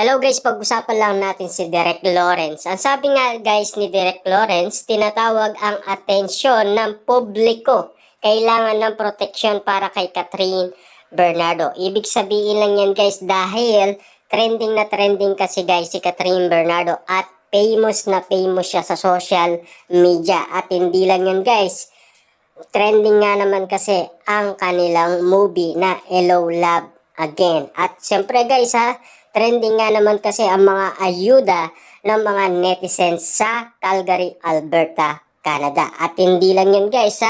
Hello guys, pag-usapan lang natin si Derek Lawrence. Ang sabi nga guys ni Derek Lawrence, tinatawag ang atensyon ng publiko. Kailangan ng proteksyon para kay Catherine Bernardo. Ibig sabihin lang yan guys dahil trending na trending kasi guys si Catherine Bernardo at famous na famous siya sa social media. At hindi lang yan guys, trending nga naman kasi ang kanilang movie na Hello Love Again. At syempre guys trending nga naman kasi ang mga ayuda ng mga netizens sa Calgary, Alberta, Canada. At hindi lang yun guys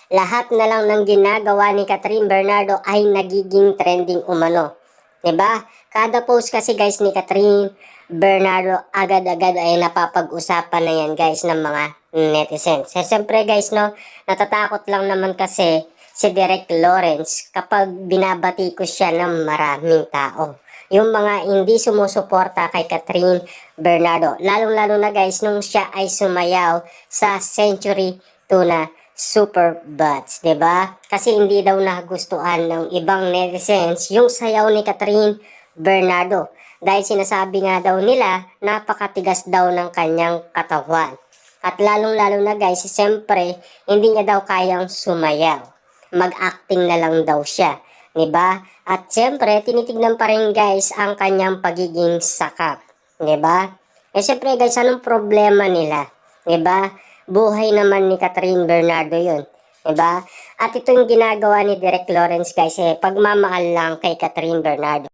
lahat na lang ng ginagawa ni Catherine Bernardo ay nagiging trending umano. Diba? Kada post kasi guys ni Catherine Bernardo agad-agad ay napapag-usapan na yan guys ng mga netizens. Siyempre guys natatakot lang naman kasi si Derek Lawrence kapag binabati ko siya ng maraming tao. Yung mga hindi sumusuporta kay Catherine Bernardo. Lalong-lalo na guys nung siya ay sumayaw sa Century Tuna Super Bats, 'di ba? Kasi hindi daw nagustuhan ng ibang netizens yung sayaw ni Catherine Bernardo. Dahil sinasabi nga daw nila napakatigas daw ng kanyang katawan. At lalong-lalo na guys, siyempre hindi niya daw kayang sumayaw. Mag-acting na lang daw siya. Diba? At siyempre, tinitignan pa rin guys ang kanyang pagiging sakap. Diba? Eh siyempre guys, anong problema nila? Diba? Buhay naman ni Catherine Bernardo yun. Diba? At ito yung ginagawa ni Derek Lawrence guys, pagmamahal lang kay Catherine Bernardo.